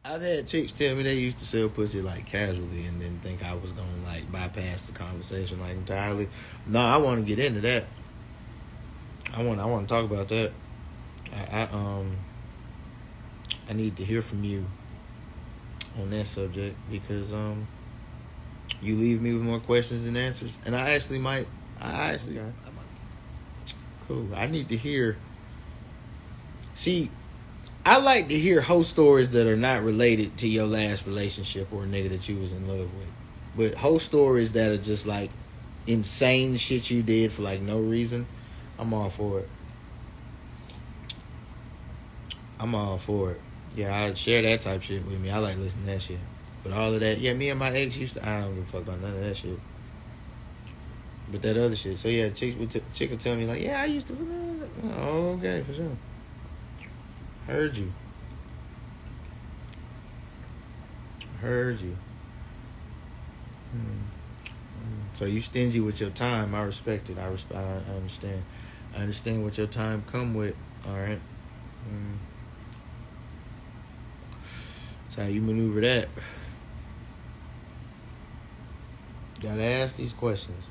I've had chicks tell me they used to sell pussy like casually and then think I was gonna like bypass the conversation like entirely. No, I want to get into that. I want to talk about that. I I need to hear from you on that subject because you leave me with more questions than answers, and I actually might. I might. Cool. I need to hear. See, I like to hear whole stories that are not related to your last relationship or a nigga that you was in love with, but whole stories that are just like insane shit you did for like no reason. I'm all for it. I'm all for it. Yeah, I share that type shit with me. I like listening to that shit. But all of that, yeah, me and my ex used to. I don't give a fuck about none of that shit. But that other shit. So yeah, chick would tell me like, yeah, I used to. Oh, okay, for sure. Heard you. Heard you. So you stingy with your time. I respect it. I understand. I understand what your time come with. All right. That's how you maneuver that. Gotta ask these questions.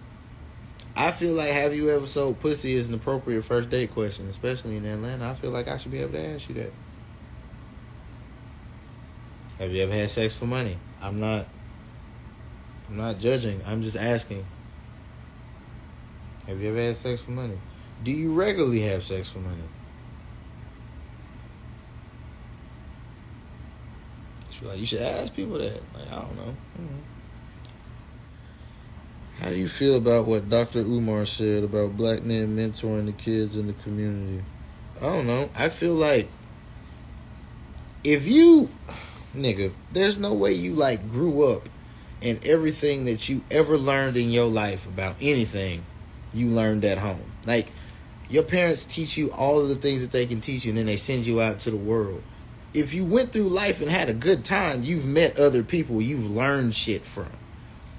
I feel like have you ever sold pussy is an appropriate first date question, especially in Atlanta. I feel like I should be able to ask you that. Have you ever had sex for money? I'm not judging. I'm just asking. Have you ever had sex for money? Do you regularly have sex for money? You should ask people that. Like, I don't know. How do you feel about what Dr. Umar said about black men mentoring the kids in the community? I don't know. I feel like if you, nigga, there's no way you like grew up and everything that you ever learned in your life about anything, you learned at home. Like, your parents teach you all of the things that they can teach you, and then they send you out to the world. If you went through life and had a good time, you've met other people you've learned shit from.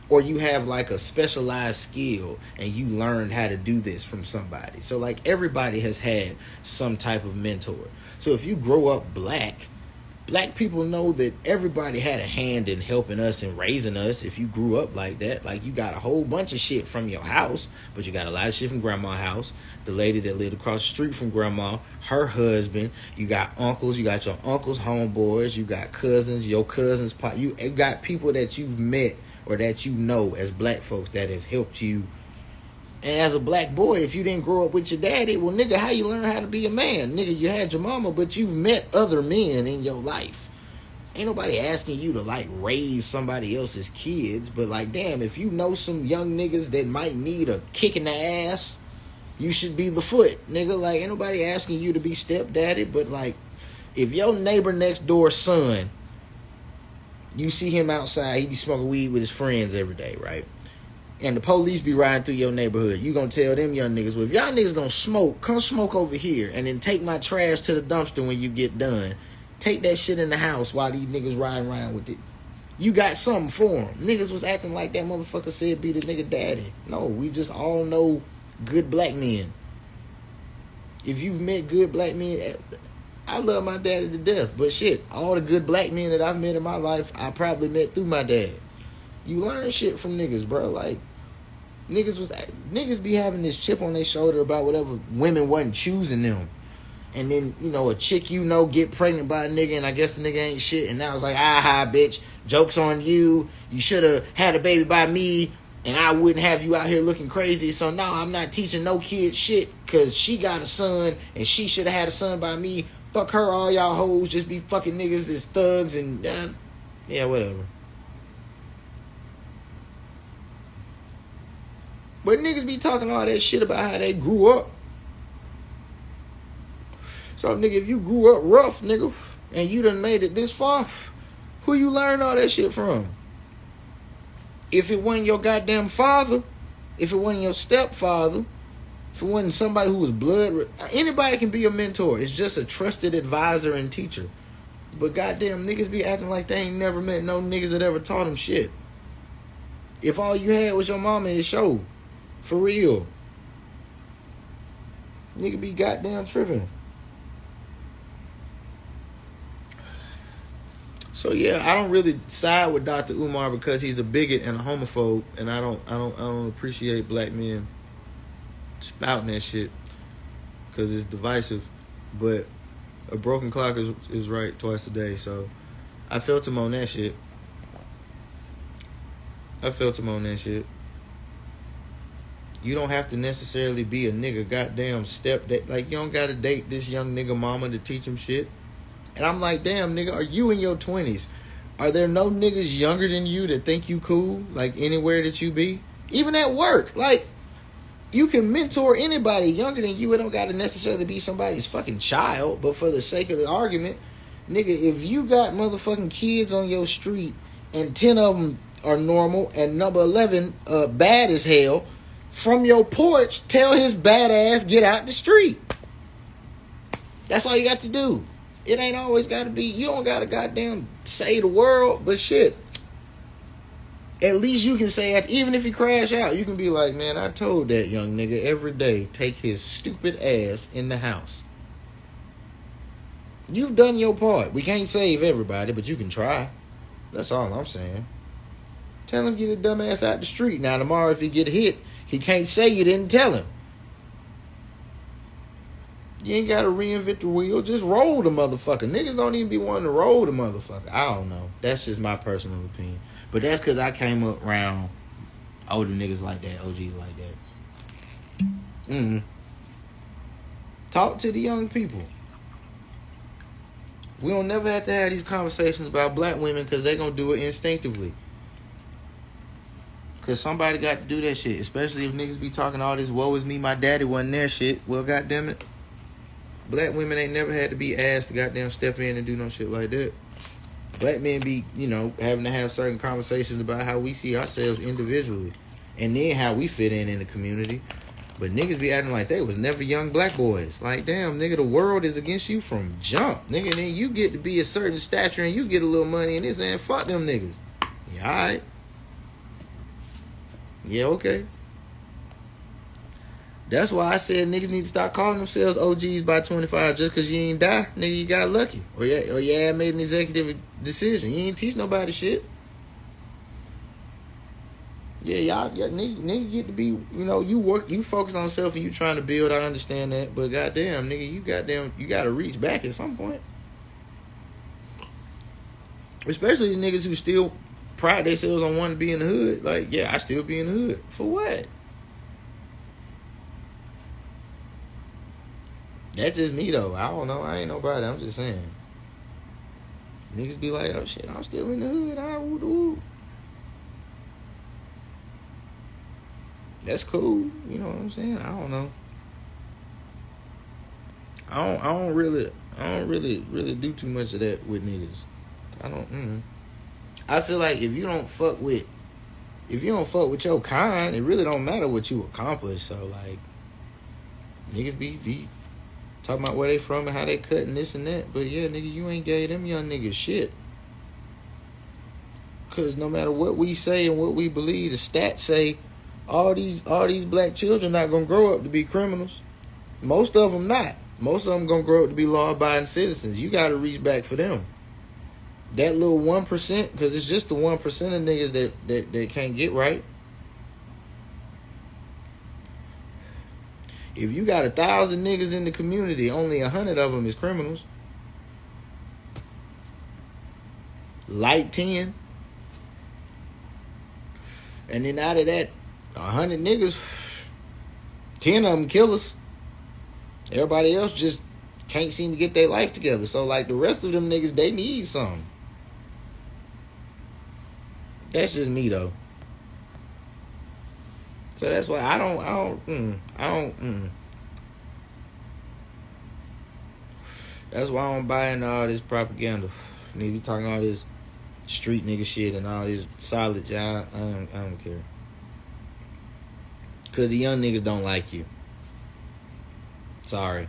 Or you have like a specialized skill and you learned how to do this from somebody. So like everybody has had some type of mentor. So if you grow up black people know that everybody had a hand in helping us and raising us. If you grew up like that, like you got a whole bunch of shit from your house, but you got a lot of shit from grandma's house. The lady that lived across the street from grandma, her husband. You got uncles, you got your uncles' homeboys, you got cousins, your cousins. You got people that you've met or that you know as black folks that have helped you. And as a black boy, if you didn't grow up with your daddy, well, nigga, how you learn how to be a man? Nigga, you had your mama, but you've met other men in your life. Ain't nobody asking you to, like, raise somebody else's kids. But, like, damn, if you know some young niggas that might need a kick in the ass, you should be the foot. Nigga, like, ain't nobody asking you to be stepdaddy. But, like, if your neighbor next door son, you see him outside, he be smoking weed with his friends every day, right? And the police be riding through your neighborhood. You gonna tell them young niggas, well, if y'all niggas gonna smoke, come smoke over here. And then take my trash to the dumpster when you get done. Take that shit in the house while these niggas riding around with it. You got something for them. Niggas was acting like that motherfucker said be the nigga daddy. No, we just all know good black men. If you've met good black men, I love my daddy to death. But shit, all the good black men that I've met in my life, I probably met through my dad. You learn shit from niggas, bro. Like, niggas be having this chip on their shoulder about whatever women wasn't choosing them. And then, you know, a chick you know get pregnant by a nigga and I guess the nigga ain't shit. And now it's like, aha, bitch, joke's on you. You should have had a baby by me and I wouldn't have you out here looking crazy. So, no, I'm not teaching no kid shit because she got a son and she should have had a son by me. Fuck her, all y'all hoes just be fucking niggas as thugs and, yeah, whatever. But niggas be talking all that shit about how they grew up. So, nigga, if you grew up rough, nigga, and you done made it this far, who you learn all that shit from? If it wasn't your goddamn father, if it wasn't your stepfather, if it wasn't somebody who was blood, anybody can be a mentor. It's just a trusted advisor and teacher. But goddamn, niggas be acting like they ain't never met no niggas that ever taught them shit. If all you had was your mama and show, for real, nigga be goddamn tripping. So yeah, I don't really side with Dr. Umar because he's a bigot and a homophobe, and I don't appreciate black men spouting that shit because it's divisive. But a broken clock is right twice a day, so I felt him on that shit. You don't have to necessarily be a nigga goddamn stepdad. Like, you don't gotta date this young nigga mama to teach him shit. And I'm like, damn, nigga, are you in your 20s? Are there no niggas younger than you that think you cool? Like, anywhere that you be? Even at work. Like, you can mentor anybody younger than you. It don't gotta necessarily be somebody's fucking child. But for the sake of the argument, nigga, if you got motherfucking kids on your street and 10 of them are normal and number 11 bad as hell, from your porch, tell his bad ass get out the street. That's all you got to do. It ain't always got to be, you don't got to goddamn say the world, but shit. At least you can say, even if he crash out, you can be like, man, I told that young nigga every day, take his stupid ass in the house. You've done your part. We can't save everybody, but you can try. That's all I'm saying. Tell him get his dumb ass out the street. Now tomorrow if he get hit, he can't say you didn't tell him. You ain't got to reinvent the wheel. Just roll the motherfucker. Niggas don't even be wanting to roll the motherfucker. I don't know. That's just my personal opinion. But that's because I came up around older niggas like that, OGs like that. Talk to the young people. We don't never have to have these conversations about black women because they're going to do it instinctively. Because somebody got to do that shit. Especially if niggas be talking all this, woe is me, my daddy wasn't there shit. Well, goddamn it. Black women ain't never had to be asked to goddamn step in and do no shit like that. Black men be, having to have certain conversations about how we see ourselves individually. And then how we fit in the community. But niggas be acting like they was never young black boys. Like, damn, nigga, the world is against you from jump. Nigga, then you get to be a certain stature and you get a little money and this and fuck them niggas. Yeah, alright. Yeah, okay. That's why I said niggas need to start calling themselves OGs by 25 just because you ain't die. Nigga, you got lucky. Or yeah, made an executive decision. You ain't teach nobody shit. Yeah, nigga get to be, you focus on self and you trying to build, I understand that. But goddamn, nigga, you got to reach back at some point. Especially the niggas who still pride themselves on wanting to be in the hood. Like, yeah, I still be in the hood. For what? That's just me, though. I don't know. I ain't nobody. I'm just saying. Niggas be like, oh, shit, I'm still in the hood. Woo. That's cool. You know what I'm saying? I don't know. I don't really do too much of that with niggas. I feel like if you don't fuck with your kind, it really don't matter what you accomplish. So, like, niggas be talking about where they from and how they cut and this and that. But yeah, nigga, you ain't gave them young niggas shit. Cause no matter what we say and what we believe, the stats say all these black children not gonna grow up to be criminals. Most of them not. Most of them gonna grow up to be law-abiding citizens. You gotta reach back for them. That little 1%, because it's just the 1% of niggas that can't get right. If you got 1,000 niggas in the community, only 100 of them is criminals. Light 10. And then out of that 100 niggas, 10 of them killers. Everybody else just can't seem to get their life together. So, like, the rest of them niggas, they need something. That's just me, though. So that's why I don't. That's why I don't buy into all this propaganda. Nigga be talking all this street nigga shit and all this solid job. I don't care. Cause the young niggas don't like you. Sorry.